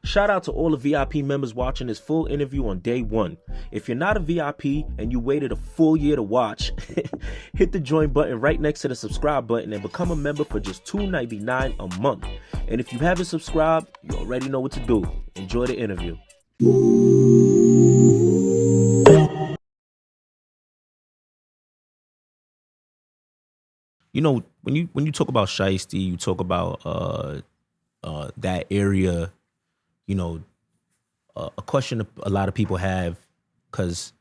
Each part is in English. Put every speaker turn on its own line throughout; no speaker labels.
Shout out to all the VIP members watching this full interview on day one. If you're not a VIP and you waited a full year to watch, hit the join button right next to the subscribe button and become a member for just $2.99 a month. And if you haven't subscribed, you already know what to do. Enjoy the interview. You know, when you talk about Shiesty, you talk about that area. You know, a question a lot of people have, because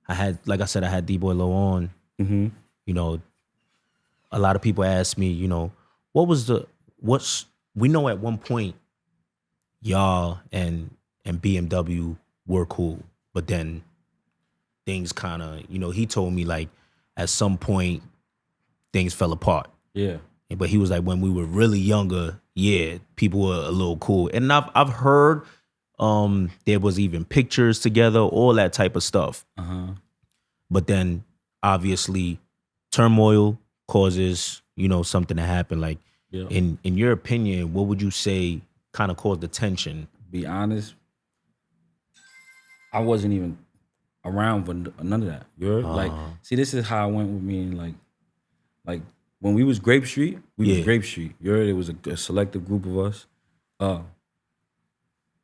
I had D-Boy Low on.
Mm-hmm.
You know, a lot of people ask me, you know, we know at one point y'all and BMW were cool, but then things kind of, you know, he told me like at some point things fell apart.
Yeah.
But he was like, when we were really younger, yeah, people were a little cool. And I've heard there was even pictures together, all that type of stuff.
Uh-huh.
But then obviously turmoil causes, you know, something to happen. Like,
Yeah.
in your opinion, what would you say kind of caused the tension?
Be honest, I wasn't even around for none of that. You're like, see, this is how I went with me. And like when we was Grape Street, was Grape Street. It was a selective group of us.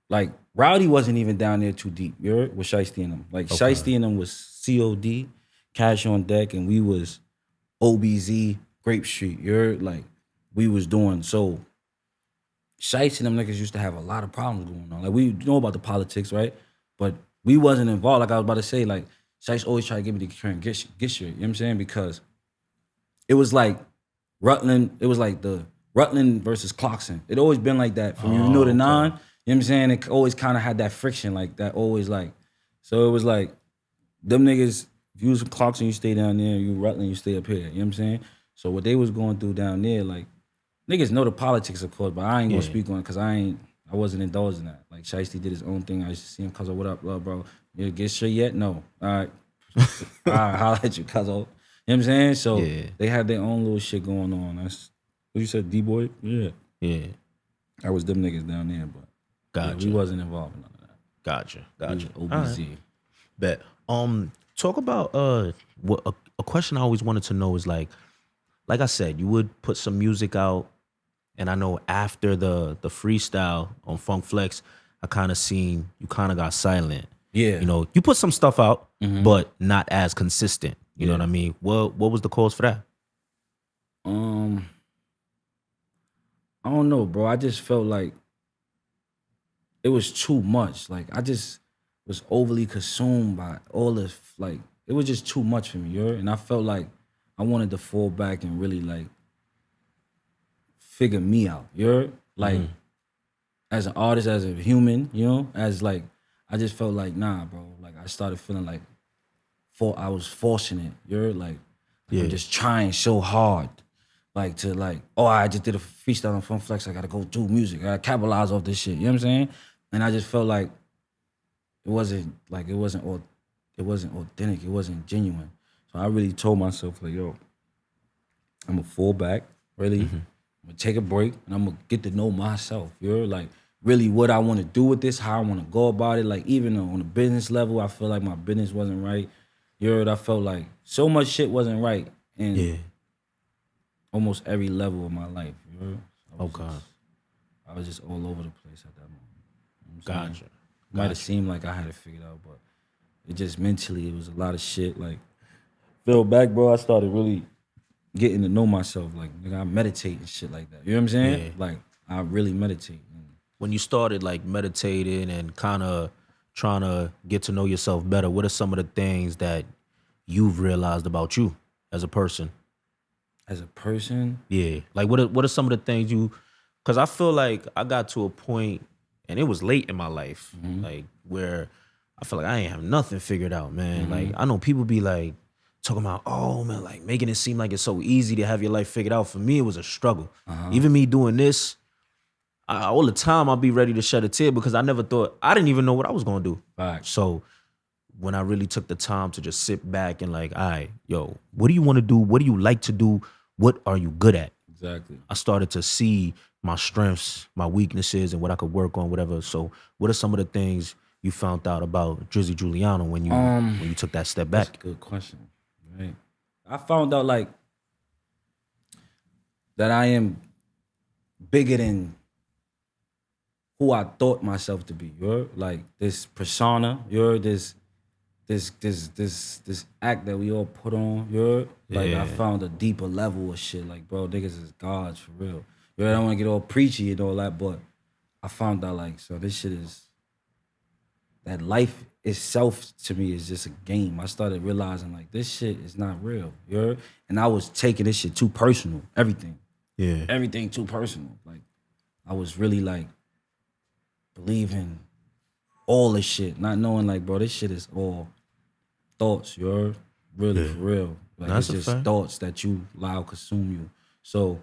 Like Rowdy wasn't even down there too deep. With Shiesty and them. Like Shiesty and them was COD, Cash on Deck, and we was OBZ, Grape Street. Like we was doing so. Shiesty and them niggas used to have a lot of problems going on. Like we know about the politics, right? But we wasn't involved. Like I was about to say, like Shiesty always tried to get me to try and get shit. You know what I'm saying? Because it was like Rutland. It was like the Rutland versus Clarkson. It always been like that. From you know the nine. You know what I'm saying? It always kind of had that friction, like that. Always like. So it was like them niggas. If you was from Clarkson, you stay down there. You Rutland, you stay up here. You know what I'm saying? So what they was going through down there, like niggas know the politics, of course, but I ain't gonna speak on it because I wasn't indulged in that. Like Shiesty did his own thing. I used to see him, cuz, what up, bro? You get shit yet? No. All right. All right, holla at you, cuz. You know what I'm saying? So they had their own little shit going on. That's what you said, D-Boy? Yeah.
Yeah.
That was them niggas down there, but
Gotcha.
we wasn't involved in none of that.
Gotcha.
OBZ.
Right. Bet. Talk about what a question I always wanted to know is like I said, you would put some music out, and I know after the freestyle on Funk Flex, I kind of seen you kind of got silent.
Yeah.
You know, you put some stuff out, but not as consistent. You know what I mean? What was the cause for that?
I don't know, bro. I just felt like it was too much. Like I just was overly consumed by all this. Like it was just too much for me, and I felt like I wanted to fall back and really like figure me out. Like as an artist, as a human, you know, as like I just felt like nah, bro. Like I started feeling like I was forcing it. Like I'm just trying so hard. Like to like, oh, I just did a freestyle on Fun Flex. I gotta go do music. I gotta capitalize off this shit. You know what I'm saying? And I just felt like it wasn't authentic. It wasn't genuine. So I really told myself like, yo, I'm gonna fall back. Really, I'm gonna take a break, and I'm gonna get to know myself. Like really what I want to do with this, how I want to go about it. Like even on a business level, I feel like my business wasn't right. I felt like so much shit wasn't right in almost every level of my life. I was just all over the place at that moment. You know
Gotcha.
Might have seemed like I had it figured out, but it just mentally, it was a lot of shit. Like, fell back, bro. I started really getting to know myself. Like, nigga, I meditate and shit like that. You know what I'm saying?
Yeah.
Like, I really meditate.
When you started like meditating and kind of trying to get to know yourself better, what are some of the things that you've realized about you as a person?
As a person?
Yeah. Like what are some of the things because I feel like I got to a point, and it was late in my life, like where I feel like I ain't have nothing figured out, man. Like I know people be like talking about, oh man, like making it seem like it's so easy to have your life figured out. For me, it was a struggle. Even me doing this, all the time I'll be ready to shed a tear because I didn't even know what I was gonna do.
Right.
So when I really took the time to just sit back and like, all right, yo, what do you want to do? What do you like to do? What are you good at?
Exactly.
I started to see my strengths, my weaknesses, and what I could work on, whatever. So, what are some of the things you found out about Drizzy Juliano when you took that step back?
That's a good question. Right. I found out like that I am bigger than who I thought myself to be. You're like this persona. You're this act that we all put on. You're like I found a deeper level of shit. Like, bro, niggas is gods for real. I don't want to get all preachy and all that, but I found out like, so this shit is that life itself to me is just a game. I started realizing like this shit is not real. And I was taking this shit too personal. Everything.
Yeah.
Everything too personal. Like I was really like believing all this shit, not knowing like, bro, this shit is all thoughts. You're really for real. Like
That's
it's just thoughts that you allow consume you. So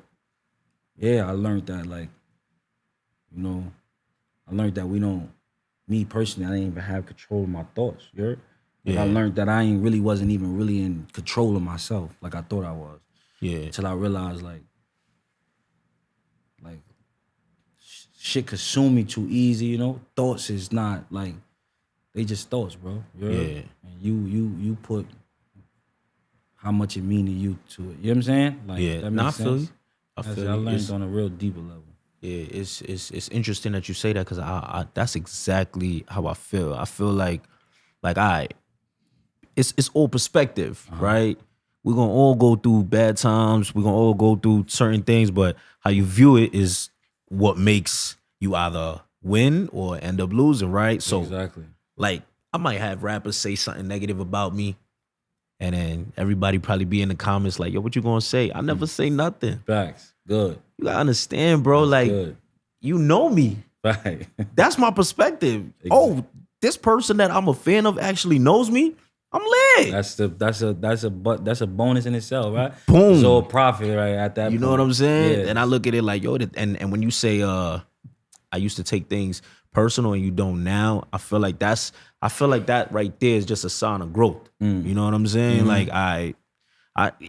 yeah, I learned that like, you know, I learned that we don't, me personally, I didn't even have control of my thoughts. Like I learned that I wasn't even really in control of myself like I thought I was. Yeah. Until I realized like shit consume me too easy, you know? Thoughts is not like, they just thoughts, bro. And you put how much it mean to you to it. You know what I'm saying? Like that makes sense. I learned on a real deeper level.
Yeah, it's interesting that you say that because I that's exactly how I feel. I feel like it's all perspective, right? We're gonna all go through bad times. We're gonna all go through certain things, but how you view it is what makes you either win or end up losing, right? So
exactly.
Like I might have rappers say something negative about me, and then everybody probably be in the comments like, yo, what you gonna say? I never say nothing.
Facts. Good.
You gotta understand, bro. That's like, good. You know me.
Right.
That's my perspective. Exactly. Oh, this person that I'm a fan of actually knows me. I'm lit.
That's a bonus in itself, right?
Boom.
It's all profit, right? At that,
you know
point.
What I'm saying?
Yeah.
And I look at it like, yo, and when you say, I used to take things personal and you don't now, I feel like that right there is just a sign of growth. You know what I'm saying? Like I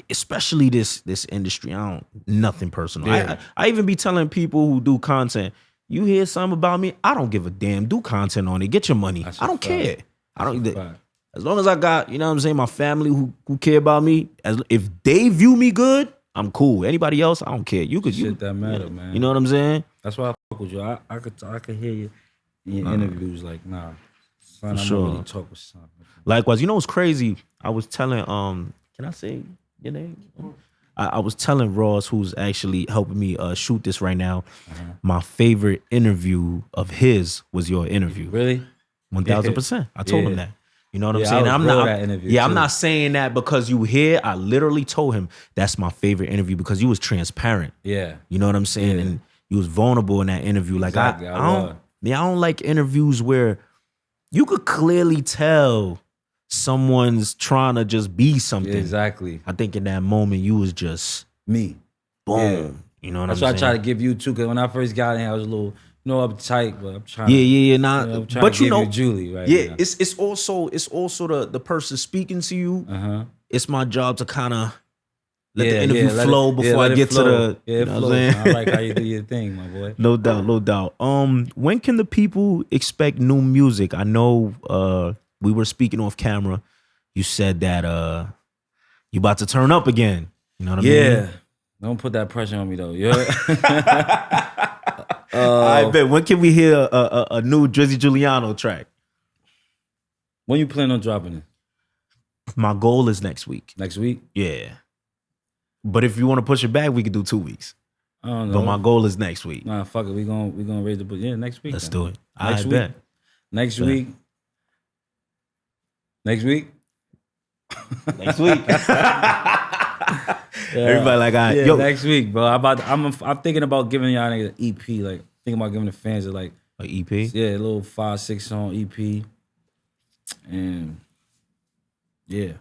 especially this industry, I don't nothing personal. Yeah. I even be telling people who do content, you hear something about me, I don't give a damn. Do content on it. Get your money. I don't care. I don't. As long as I got, you know what I'm saying, my family who care about me. If they view me good, I'm cool. Anybody else, I don't care. You could
shit that matter, man.
You know what I'm saying?
That's why I fuck with you. I could hear you in your interviews like, nah, son, I'm
sure.
really talk with son.
Likewise, you know what's crazy? I was telling can I say your name? I was telling Ross, who's actually helping me shoot this right now, my favorite interview of his was your interview.
Really?
1000%. I told him that. You know what I'm saying? I'm not saying that because you here. I literally told him that's my favorite interview because you was transparent. Yeah. You know what I'm saying? And you was vulnerable in that interview. Like exactly, I don't like interviews where you could clearly tell someone's trying to just be something.
Yeah, exactly.
I think in that moment you was just
me.
Boom. Yeah. You know what I'm saying?
That's what I try to give you too, because when I first got in here, I was a little uptight, but I'm trying.
Nah,
I'm trying to give you Julie right now.
It's also the person speaking to you. It's my job to kind of let the interview flow before I get to the.
You know what I'm saying? I like how you do your thing, my boy.
No doubt. When can the people expect new music? I know we were speaking off camera. You said that you about to turn up again. You know what I mean?
Yeah. Don't put that pressure on me though. Yeah.
I bet. When can we hear a new Drizzy Juliano track?
When you plan on dropping it?
My goal is next week.
Next week?
Yeah. But if you want to push it back, we could do 2 weeks.
I don't know.
But my goal is next week.
Nah, fuck it. We gonna raise the next week.
Let's do it.
Next week.
Bet.
Next week. Next week.
Next week. Everybody like,
yo, next week, bro. I'm thinking about giving y'all niggas an EP. Like, thinking about giving the fans an
EP.
Yeah, a little 5-6 song EP. And yeah,